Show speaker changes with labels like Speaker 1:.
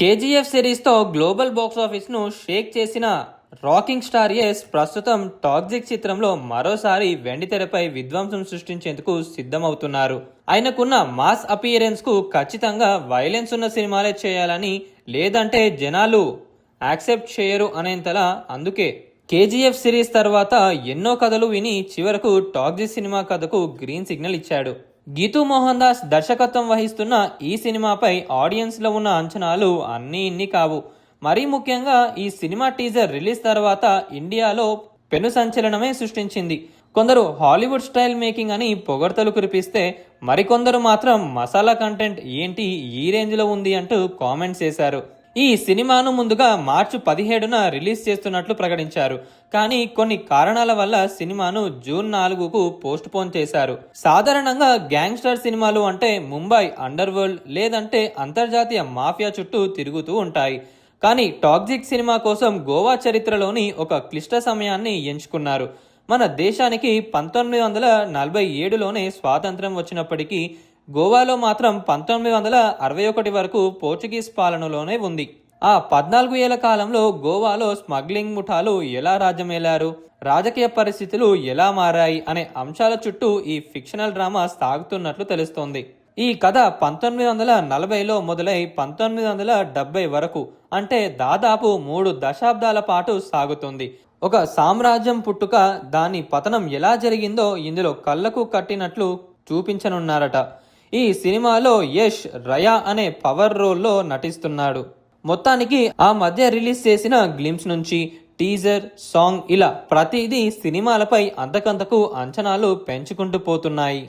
Speaker 1: KGF సిరీస్తో global box ఆఫీస్ను Sheikh చేసిన rocking star yes ప్రస్తుతం toxic చిత్రంలో మరోసారి వెండితెరపై విధ్వంసం సృష్టించేందుకు సిద్ధమవుతున్నారు. ఆయనకున్న మాస్ అపియరెన్స్ కు ఖచ్చితంగా వైలెన్స్ ఉన్న సినిమాలే చేయాలని, లేదంటే జనాలు యాక్సెప్ట్ చేయరు అనేంతలా. అందుకే కేజీఎఫ్ సిరీస్ తర్వాత ఎన్నో కథలు విని చివరకు టాక్సిక్ సినిమా కథకు గ్రీన్ సిగ్నల్ ఇచ్చాడు. గీతూ మోహన్ దాస్ దర్శకత్వం వహిస్తున్న ఈ సినిమాపై ఆడియన్స్ లో ఉన్న అంచనాలు అన్నీ ఇన్ని కావు. మరీ ముఖ్యంగా ఈ సినిమా టీజర్ రిలీజ్ తర్వాత ఇండియాలో పెను సంచలనమే సృష్టించింది. కొందరు హాలీవుడ్ స్టైల్ మేకింగ్ అని పొగడ్తలు కురిపిస్తే, మరికొందరు మాత్రం మసాలా కంటెంట్ ఏంటి ఈ రేంజ్ లో ఉంది అంటూ కామెంట్స్ చేశారు. ఈ సినిమాను ముందుగా మార్చి 17న రిలీజ్ చేస్తున్నట్లు ప్రకటించారు. కానీ కొన్ని కారణాల వల్ల సినిమాను జూన్ 4కు పోస్ట్ పోన్ చేశారు. సాధారణంగా గ్యాంగ్స్టర్ సినిమాలు అంటే ముంబై అండర్ వరల్డ్ లేదంటే అంతర్జాతీయ మాఫియా చుట్టూ తిరుగుతూ ఉంటాయి. కానీ టాక్సిక్ సినిమా కోసం గోవా చరిత్రలోని ఒక క్లిష్ట సమయాన్ని ఎంచుకున్నారు. మన దేశానికి 1947లోనే స్వాతంత్ర్యం వచ్చినప్పటికీ గోవాలో మాత్రం 1961 వరకు పోర్చుగీస్ పాలనలోనే ఉంది. ఆ 14 ఏళ్ల కాలంలో గోవాలో స్మగ్లింగ్ ముఠాలు ఎలా రాజ్యమేలారు, రాజకీయ పరిస్థితులు ఎలా మారాయి అనే అంశాల చుట్టూ ఈ ఫిక్షనల్ డ్రామా సాగుతున్నట్లు తెలుస్తోంది. ఈ కథ 1940లో మొదలై 1970 వరకు, అంటే దాదాపు 3 దశాబ్దాల పాటు సాగుతుంది. ఒక సామ్రాజ్యం పుట్టుక, దాని పతనం ఎలా జరిగిందో ఇందులో కళ్ళకు కట్టినట్లు చూపించనున్నారట. ఈ సినిమాలో యష్ రయా అనే పవర్ రోల్లో నటిస్తున్నాడు. మొత్తానికి ఆ మధ్య రిలీజ్ చేసిన గ్లింప్స్ నుంచి టీజర్, సాంగ్ ఇలా ప్రతిదీ సినిమాలపై అంతకంతకు అంచనాలు పెంచుకుంటూ పోతున్నాయి.